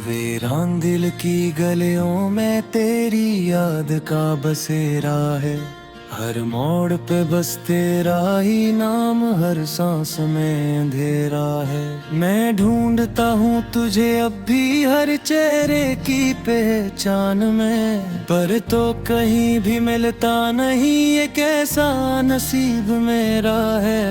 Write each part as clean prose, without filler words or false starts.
वीरान दिल की गलियों में तेरी याद का बसेरा है। हर मोड़ पे बस तेरा ही नाम, हर सांस में अंधेरा है। मैं ढूंढता हूँ तुझे अब भी हर चेहरे की पहचान में, पर तो कहीं भी मिलता नहीं, ये कैसा नसीब मेरा है।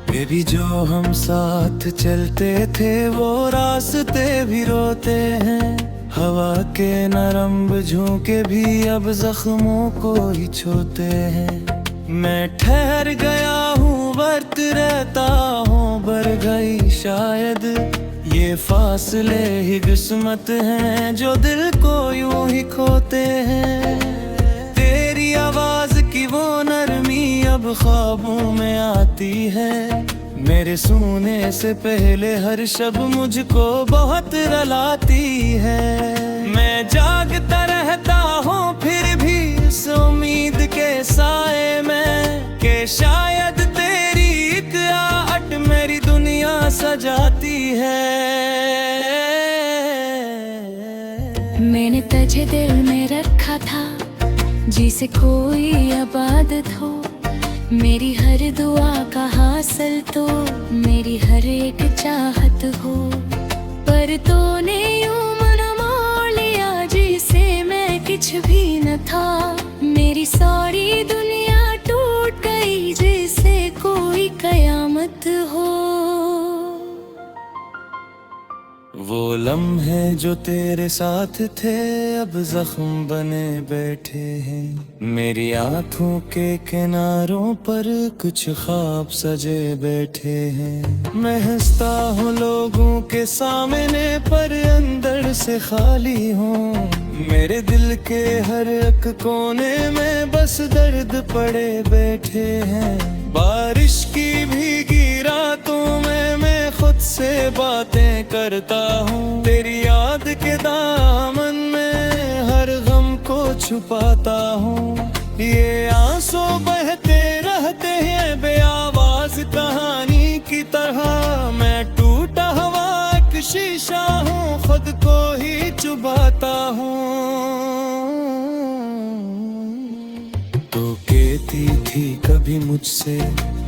बेबी जो हम साथ चलते थे वो रास्ते भी रोते हैं। हवा के नरम झोंके भी अब जख्मों को ही छूते हैं। मैं ठहर गया हूँ, वर्त रहता हूँ, बर गई शायद ये फासले ही किस्मत हैं जो दिल को यूं ही खोते हैं। तेरी आवाज की वो नरमी अब ख्वाबों में आती है। मेरे सोने से पहले हर शब मुझको बहुत रुलाती है। मैं जागता रहता हूँ फिर भी इस उम्मीद के साए में, कि शायद तेरी एक आहट मेरी दुनिया सजाती है। मैंने तुझे दिल में रखा था, जिसे कोई इबादत हो। मेरी हर दुआ का हासिल तो मेरी हर एक चाहत हो। पर तूने यूं मन मोड़ लिया जिसे मैं कुछ भी न था। मेरी सारी दुनिया टूट गई जैसे कोई कयामत हो। वो लम्हे जो तेरे साथ थे अब जख्म बने बैठे हैं। मेरी आंखों के किनारों पर कुछ ख्वाब सजे बैठे हैं। मैं हंसता हूँ लोगों के सामने पर अंदर से खाली हूँ। मेरे दिल के हर एक कोने में बस दर्द पड़े बैठे हैं। बारिश की भीगी रातों में मैं खुद से बातें करता हूँ। तेरी याद के दामन में हर गम को छुपाता हूँ। ये आंसू बहते रहते हैं बेआवाज कहानी की तरह। मैं टूटा हुआ एक शीशा हूँ, खुद को ही चुभाता हूँ। तो कहती थी कभी मुझसे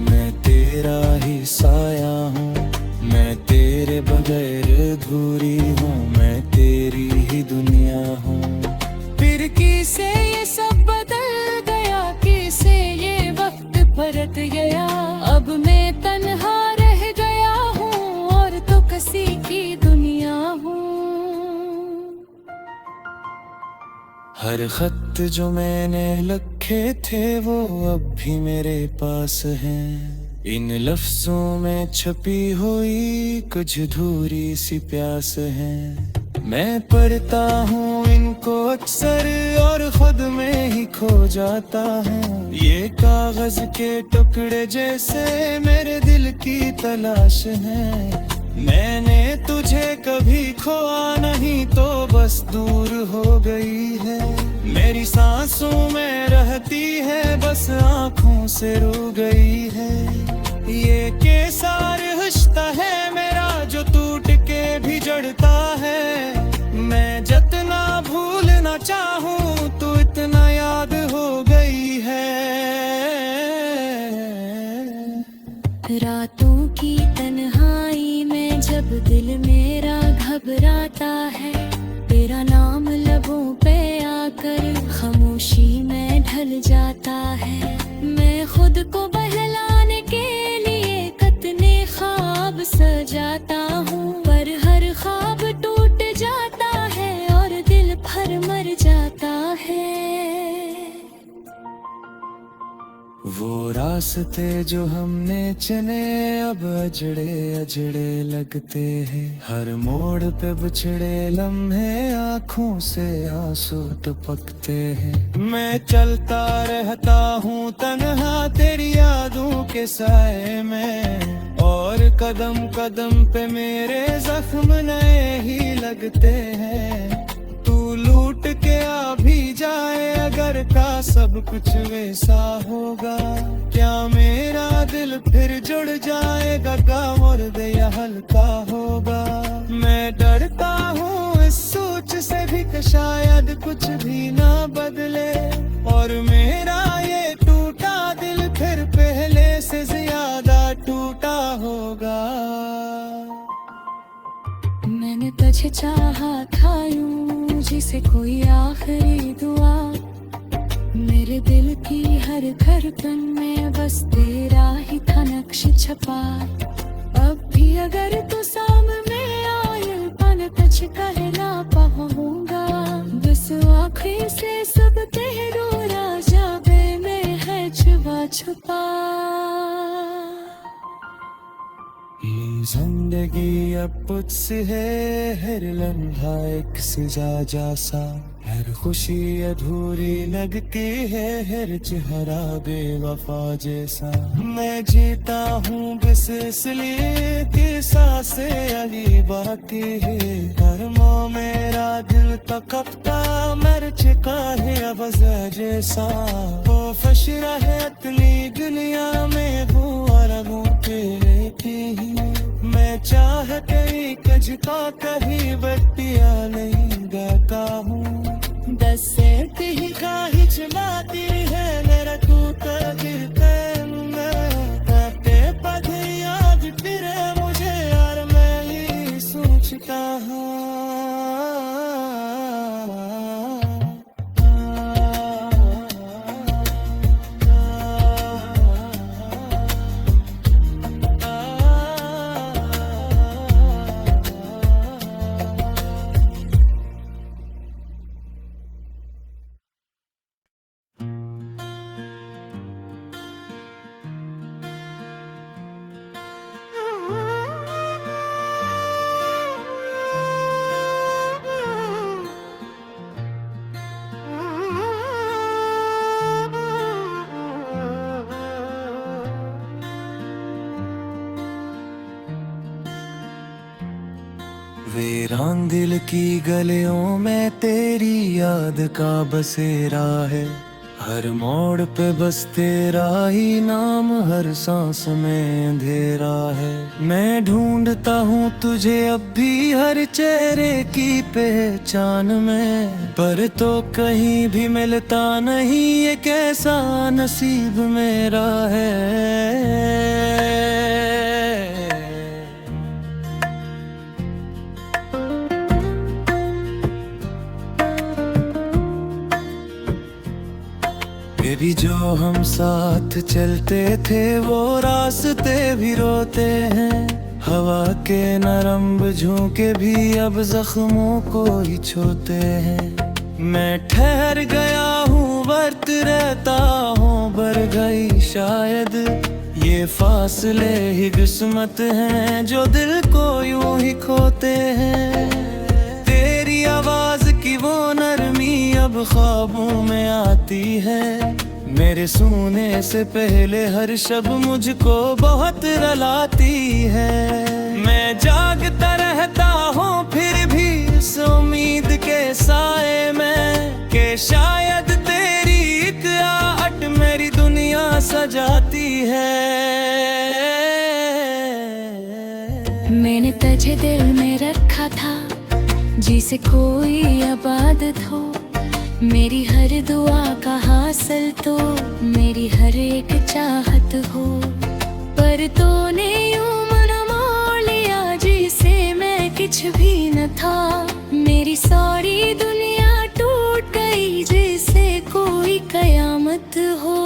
मैं तेरा ही साया हूँ। मैं तेरे बगैर अधूरी हूँ, मैं तेरी ही दुनिया हूँ। फिर किसे ये सब बदल गया, किसे ये वक्त परत गया। अब मैं तन्हा रह गया हूँ और तो किसी की दुनिया हूँ। हर खत जो मैंने लिखे थे वो अब भी मेरे पास हैं। इन लफ्जों में छपी हुई कुछ अधूरी सी प्यास है। मैं पढ़ता हूँ इनको अक्सर और खुद में ही खो जाता हूँ। ये कागज के टुकड़े जैसे मेरे दिल की तलाश है। मैंने तुझे कभी खोआ नहीं तो बस दूर हो गई है। मेरी सांसों में रहती है बस आँखों से रो गई है। ये केसार रिश्ता है मेरा जो टूट के भी जड़ता है। मैं जितना भूलना चाहूँ तो इतना याद हो गई है। रातों की तन्हाई में जब दिल मेरा घबराता है, तेरा नाम लबों पे आकर खामोशी में ढल जाता है। मैं खुद को बहलाने के लिए कितने ख्वाब सजाता हूँ, पर हर ख्वाब टूट जाता है और दिल भर मर जाता है। वो रास्ते जो हमने चले अब अजड़े अजड़े लगते हैं। हर मोड़ पे बिछड़े लम्हे आँखों से आंसू टपकते हैं। मैं चलता रहता हूँ तन्हा तेरी यादों के साए में, और कदम कदम पे मेरे जख्म नए ही लगते हैं। तू लूट के आ भी जाए अगर का सब कुछ वैसा होगा, क्या मेरा दिल फिर जुड़ जाएगा का मुर्द या हल्का होगा। मैं डरता हूँ इस सोच से भी कि शायद कुछ भी ना बदले और मेरा ये टूटा दिल फिर पहले से ज्यादा टूटा होगा। मैंने तुझे चाहा था यूं जिसे कोई आखिरी दुआ, मेरे दिल की हर धड़कन में बस तेरा ही था नक्श छपा। अब भी अगर तू सामने आए पन तुझ कहना पाऊंगा, बस आँखें से सब तेरो राजा बे में है छुपा छुपा। ये जिंदगी अब तुझसे है, हर लम्हा एक सजा जैसा, हर खुशी अधूरी लगती है, हर चेहरा बेवफा जैसा। मैं जीता हूँ बस इसलिए कि सांसें अभी बाकी है, हर मोह मेरा दिल तकता मर चुका है अब जैसा। वो फशरा है इतनी दुनिया में वो अरबों के लेती ही, मैं चाह कहीं कजका कहीं बत्तियां नहीं गाता हूँ। दस से ही काहे चलाती है मेरा टूटा दिल करते पद याद फिर मुझे यार मैं ही सोचता हूँ। वीरान दिल की गलियों में तेरी याद का बसेरा है, हर मोड़ पे बस तेरा ही नाम, हर सांस में अंधेरा है। मैं ढूंढता हूँ तुझे अब भी हर चेहरे की पहचान में, पर तो कहीं भी मिलता नहीं, ये कैसा नसीब मेरा है। भी जो हम साथ चलते थे वो रास्ते भी रोते हैं, हवा के नरम झोंके भी अब जख्मों को ही छूते हैं। मैं ठहर गया हूँ वर्त रहता हूँ बर गई शायद, ये फासले ही किस्मत हैं जो दिल को यूं ही खोते हैं। तेरी आवाज की वो नरमी अब ख्वाबों में आती है, मेरे सोने से पहले हर शब मुझको बहुत रुलाती है। मैं जागता रहता हूँ फिर भी इस उम्मीद के साए में, कि शायद तेरी एक आहट मेरी दुनिया सजाती है। मैंने तुझे दिल में रखा था जिसे कोई इबादत हो, मेरी हर दुआ का हासिल तो मेरी हर एक चाहत हो। पर तूने यूं मन मोड़ लिया जिसे मैं कुछ भी न था, मेरी सारी दुनिया टूट गई जैसे कोई कयामत हो।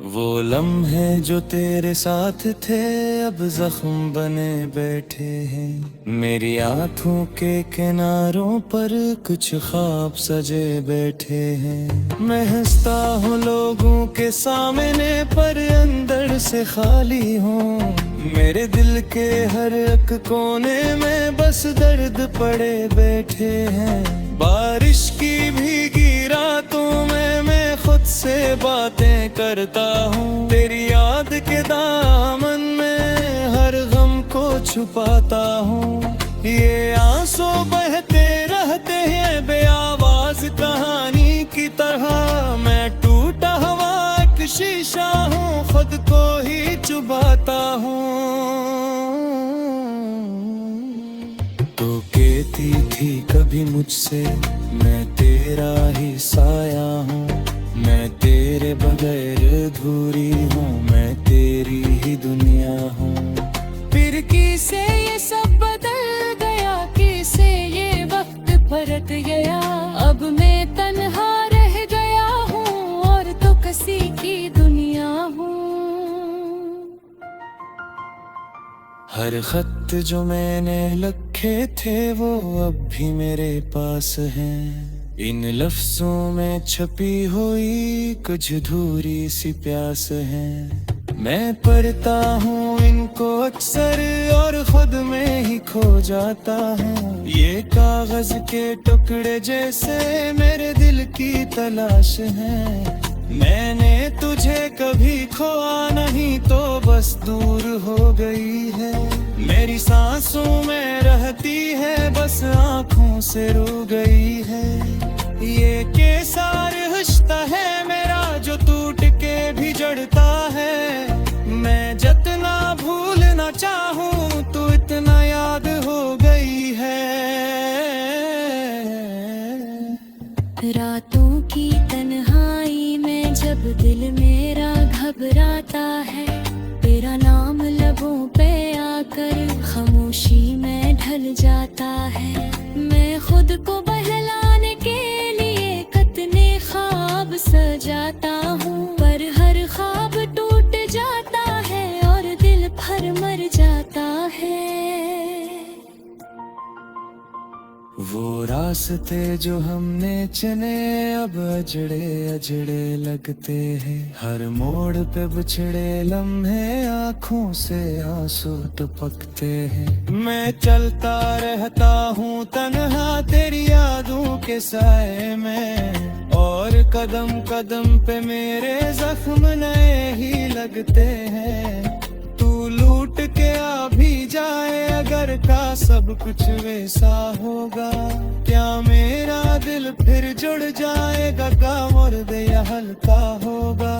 वो लम्हे जो तेरे साथ थे अब जख्म बने बैठे हैं, मेरी आंखों के किनारों पर कुछ ख्वाब सजे बैठे हैं। मैं हंसता हूँ लोगों के सामने पर अंदर से खाली हूँ, मेरे दिल के हर एक कोने में बस दर्द पड़े बैठे हैं। बारिश की भीगी रातों में मैं खुद से बातें करता हूँ, तेरी याद के दामन में हर गम को छुपाता हूँ। ये आंसू बहते कहानी की तरह मैं टूटा हुआ एक शीशा हूँ, खुद को ही चुबाता हूँ। तो कहती थी कभी मुझसे, मैं तेरा ही साया हूँ, मैं तेरे बगैर अधूरी हूँ, मैं तेरी ही दुनिया हूँ। फिर किसे ये सब बदल गया, किसे ये वक्त परत गया, अब मैं तन्हा रह गया हूँ और तो किसी की दुनिया हूँ। हर खत जो मैंने लिखे थे वो अब भी मेरे पास हैं। इन लफ्जों में छपी हुई कुछ अधूरी सी प्यास है। मैं पढ़ता हूँ इनको अक्सर और खुद में ही खो जाता हूँ। ये कागज के टुकड़े जैसे मेरे दिल की तलाश है। मैंने तुझे कभी खोआ नहीं तो बस दूर हो गई है। मेरी सांसों में रहती है बस आँखों से रू गई है। ये केसार रिश्ता है मेरा जो टूट के भी जड़ता है। मैं जितना भूलना चाहूँ तू इतना याद हो गई है। रातों की तन्हाई में जब दिल मेरा घबराता है, तेरा नाम लबों पे आकर खामोशी में ढल जाता है। मैं खुद को बहलाने के लिए कितने ख्वाब सजाता हूँ, पर हर ख्वाब टूट जाता है और दिल भर मर जाता है। वो रास्ते जो हमने चुने अब अजड़े अजड़े लगते हैं। हर मोड़ पे बिछड़े लम्हे आँखों से आंसू टपकते हैं। मैं चलता रहता हूँ तन्हा तेरी यादों के साए में, और कदम कदम पे मेरे जख्म नए ही लगते हैं। तू लूट के आ भी जाए अगर का सब कुछ वैसा होगा, क्या मेरा दिल फिर जुड़ जाएगा का मुर्द या हल्का होगा।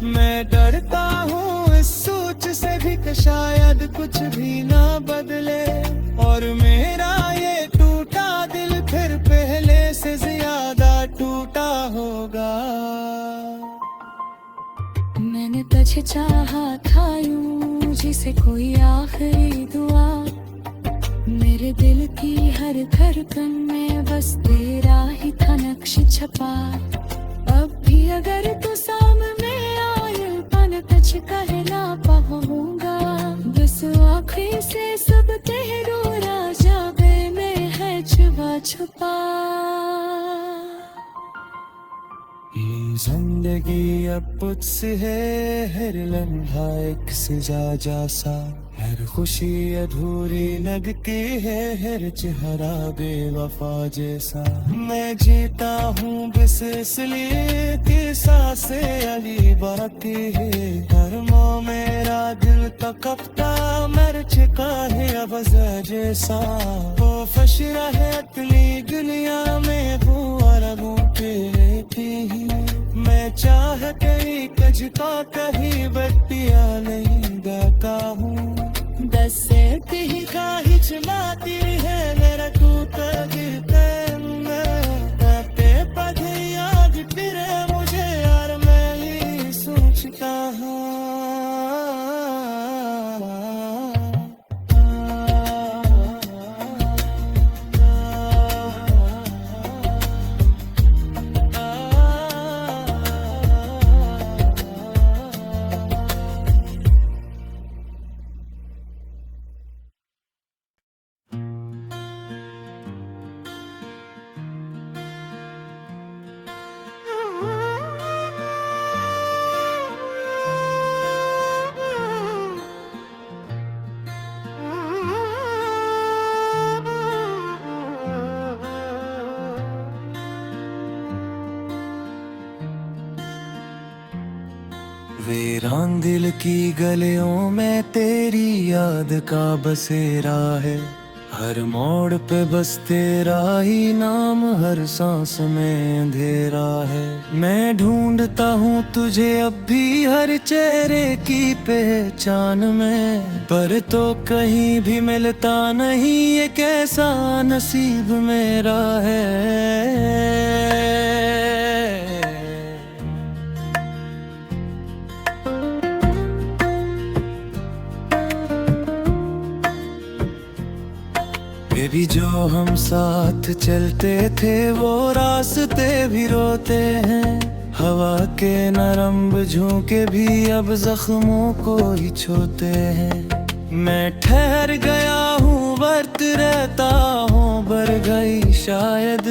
मैं डरता हूँ इस सोच से भी कि शायद कुछ भी ना बदले, और मेरा ये टूटा दिल फिर पहले से ज्यादा टूटा होगा। मैंने तुझे चाहा था यूं जिसे कोई आखिरी दुआ, मेरे दिल की हर धड़कन में बस तेरा ही था नक्श छपा। अब भी अगर तू सामने आए पन तुझ कहना पाऊंगा, बस आँखें से सब तेरो राजा में है छुपा छुपा। ये जिंदगी अब तुझसे है, हर लम्हा एक सजा जैसा। हर खुशी अधूरी लगती है, हर चेहरा बेवफा जैसा। मैं जीता हूँ बस इसलिए कि सांसें अली बाती है। हर मोह मेरा दिल तकपता मर चुका है अब जैसा। वो फशरा है अगली दुनिया में वो अरबों पे रहती है। मैं चाह कहीं कजता कहीं बत्तियां नहीं गाता हूँ। दस से कहीं काहि चलाती है मेरा टूटा दिल पे पधे याद फिर मुझे यार मैं ही सोचता हूँ। वीरान दिल की गलियों में तेरी याद का बसेरा है। हर मोड़ पे बस तेरा ही नाम, हर सांस में अंधेरा है। मैं ढूंढता हूँ तुझे अब भी हर चेहरे की पहचान में, पर तो कहीं भी मिलता नहीं, ये कैसा नसीब मेरा है। बेबी जो हम साथ चलते थे वो रास्ते भी रोते हैं, हवा के नरम झोंके भी अब जख्मों को ही छूते हैं। मैं ठहर गया हूँ, बरत रहता हूँ, बर गई शायद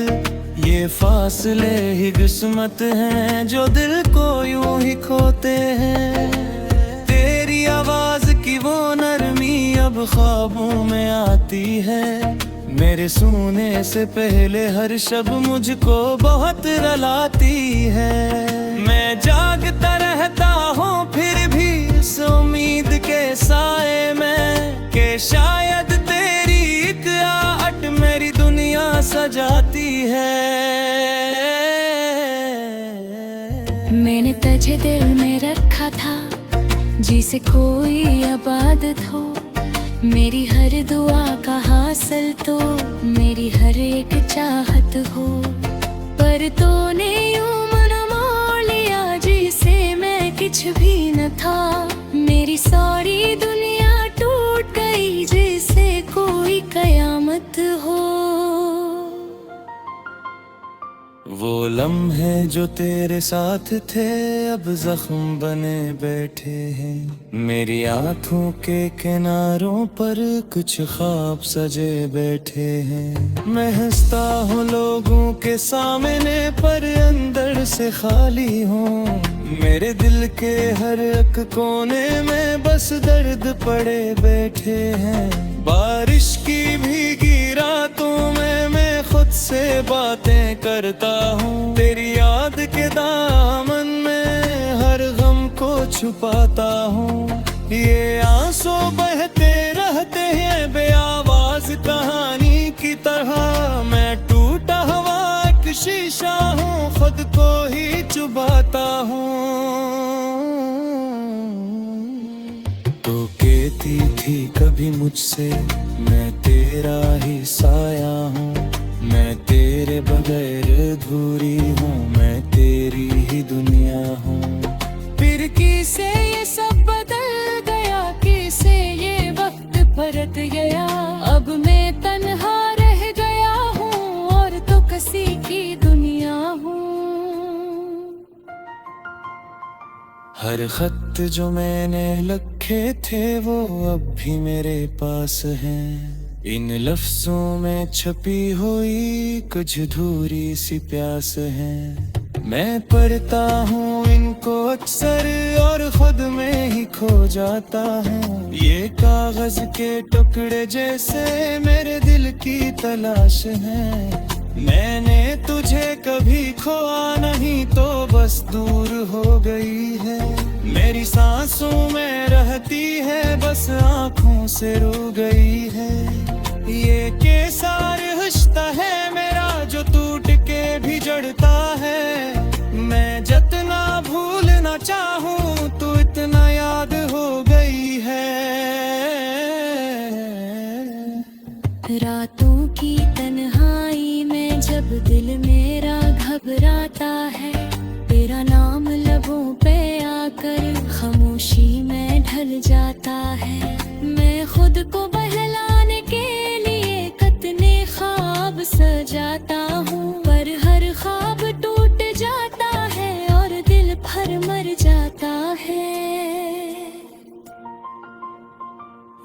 ये फासले ही किस्मत हैं जो दिल को यूं ही खोते हैं। तेरी आवाज की वो नरमी अब ख्वाबों में आती है, मेरे सोने से पहले हर शब मुझको बहुत रुलाती है। मैं जागता रहता हूँ फिर भी इस उम्मीद के साए में, कि शायद तेरी एक आहट मेरी दुनिया सजाती है। मैंने तुझे दिल में रखा था, जिसे कोई इबादत हो, मेरी हर दुआ का हासिल तो मेरी हर एक चाहत हो। पर तूने यूं मन मोड़ लिया जिसे मैं कुछ भी न था, मेरी सारी दुनिया टूट गई जैसे कोई कयामत हो। वो लम्हे जो तेरे साथ थे अब जख्म बने बैठे हैं, मेरी आंखों के किनारों पर कुछ ख्वाब सजे बैठे हैं। मैं हंसता हूँ लोगों के सामने पर अंदर से खाली हूँ, मेरे दिल के हर एक कोने में बस दर्द पड़े बैठे हैं। बारिश की भीगी रातों में मैं खुद से बातें करता हूँ, तेरी याद के दामन में हर गम को छुपाता हूँ। ये आंसू बहते रहते हैं बेआवाज कहानी की तरह, मैं टूटा हुआ एक शीशा हूँ, खुद को ही चुबाता हूँ। तो कहती थी कभी मुझसे मैं तेरा ही साया हूँ, मैं तेरे बगैर अधूरी हूँ, मैं तेरी ही दुनिया हूँ। फिर किसे ये सब बदल गया, किसे ये वक्त परत गया, अब मैं तन्हा रह गया हूँ और तो किसी की दुनिया हूँ। हर खत जो मैंने लिखे थे वो अब भी मेरे पास हैं, इन लफ्जों में छपी हुई कुछ अधूरी सी प्यास है। मैं पढ़ता हूँ इनको अक्सर और खुद में ही खो जाता हूँ, ये कागज के टुकड़े जैसे मेरे दिल की तलाश है। मैंने तुझे कभी खोआ नहीं तो बस दूर हो गई है, मेरी सांसों में रहती है बस आँखों से रो गई है। ये केसार रिश्ता है मेरा जो टूट के भी जड़ता है, मैं जितना भूलना चाहूँ तो इतना याद हो गई है। रातों की तन्हाई में जब दिल मेरा घबराता है, तेरा नाम लबों पे आकर खामोशी में ढल जाता है। मैं खुद को बहलाने के लिए कितने ख्वाब सजाता हूँ, पर हर ख्वाब टूट जाता है और दिल भर मर जाता है।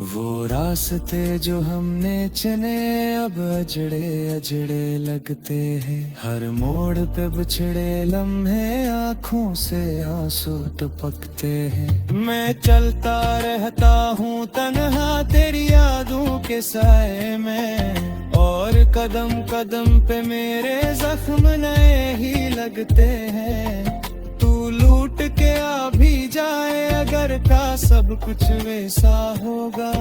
वो रास्ते जो हमने चले अब अजड़े अजड़े लगते हैं, हर मोड़ पे बिछड़े लम्हे आँखों से आंसू टपकते हैं। मैं चलता रहता हूँ तन्हा तेरी यादों के साए में, और कदम कदम पे मेरे जख्म नए ही लगते हैं। तू लूट के आ भी जाए अगर का सब कुछ वैसा होगा,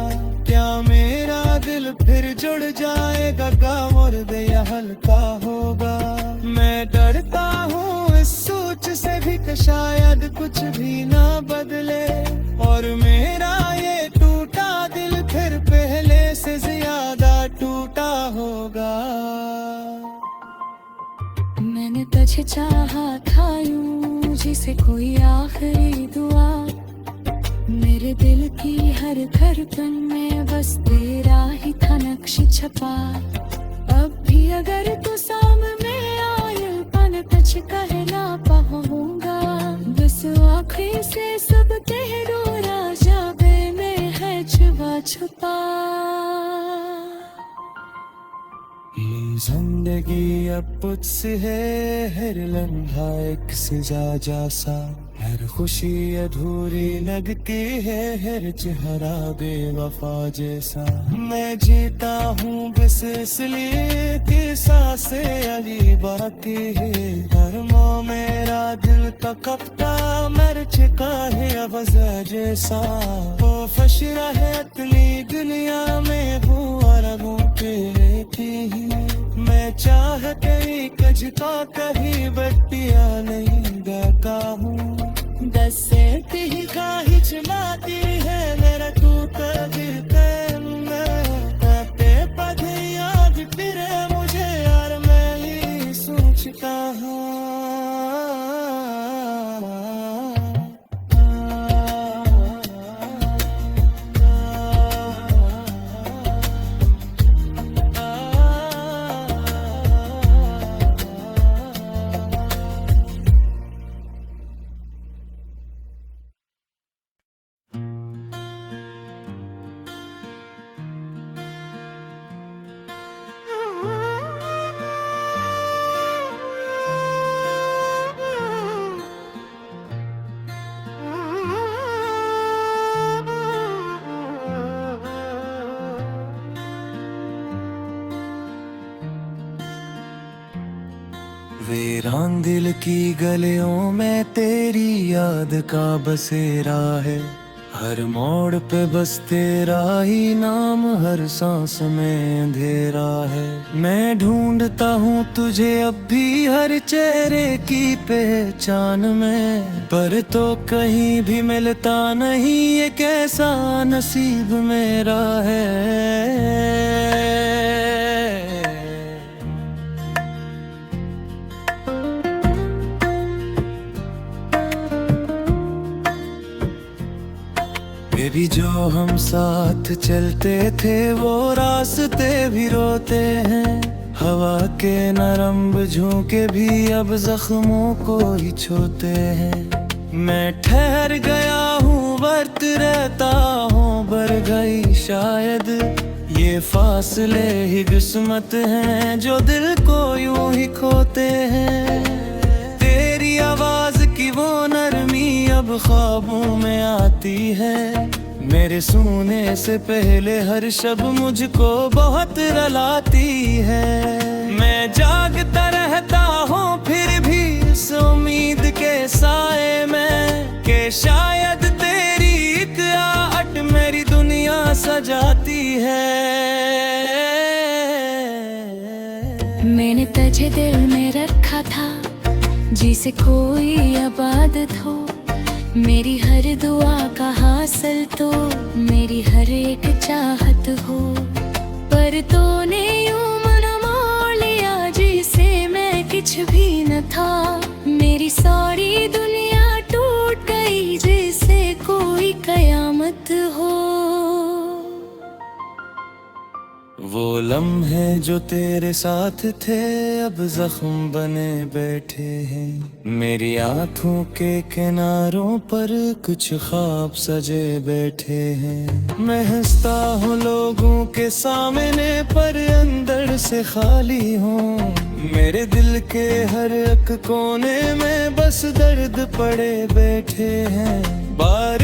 क्या मेरा दिल फिर जुड़ जाएगा, गम और दया हल्का होगा। मैं डरता हूँ इस सोच से भी कि शायद कुछ भी ना बदले, और मेरा ये टूटा दिल फिर पहले से ज्यादा टूटा होगा। मैंने तुझे चाहा था यूं जिसे कोई आखिरी दुआ, मेरे दिल की हर धड़कन में बस तेरा ही था नक्श छपा। अब भी अगर तू सामने आए पन तुझ कहना पाऊंगा, बस आँखें से सब तेरो राजा बे में है छुपा छुपा। ये जिंदगी अब तुझसे है, हर लम्हा एक सजा जैसा, हर खुशी अधूरी लगती है, हर चेहरा बेवफा जैसा। मैं जीता हूँ बस इसलिए कि सांसें अजीब आती है, हर मोह मेरा दिल का कपता मर चुका है अब जैसा। वो फशरा है इतनी दुनिया में हूँ अरबों पे रहती ही, मैं चाह कहीं कजता कहीं बट्टिया नहीं गाता हूँ। दस से ही काहि चमाती है मेरा टूटा दिल पे पधे याद फिरे मुझे यार, मैं ही सोचता हूँ। वीरान दिल की गलियों में तेरी याद का बसेरा है, हर मोड़ पे बस तेरा ही नाम, हर सांस में अंधेरा है। मैं ढूंढता हूँ तुझे अब भी हर चेहरे की पहचान में, पर तो कहीं भी मिलता नहीं, ये कैसा नसीब मेरा है। भी जो हम साथ चलते थे वो रास्ते भी रोते हैं, हवा के नरम झोंके भी अब जख्मों को ही छूते हैं। मैं ठहर गया हूँ वर्त रहता हूँ बर गई शायद, ये फासले ही किस्मत हैं जो दिल को यूं ही खोते हैं। तेरी आवाज की वो नरमी अब ख्वाबों में आती है, मेरे सोने से पहले हर शब मुझको बहुत रुलाती है। मैं जागता रहता हूँ फिर भी इस उम्मीद के साए में, कि शायद तेरी एक आहट मेरी दुनिया सजाती है। मैंने तुझे दिल में रखा था जिसे कोई इबादत हो, मेरी हर दुआ का हासिल तो मेरी हर एक चाहत हो। पर तूने यूं मन मोड़ लिया जिसे मैं कुछ भी न था, मेरी सारी दुनिया टूट गई जैसे कोई कयामत हो। वो लम्हे जो तेरे साथ थे अब जख्म बने बैठे हैं, मेरी आंखों के किनारों पर कुछ ख्वाब सजे बैठे हैं। मैं हंसता हूँ लोगों के सामने पर अंदर से खाली हूँ, मेरे दिल के हर एक कोने में बस दर्द पड़े बैठे हैं। बारिश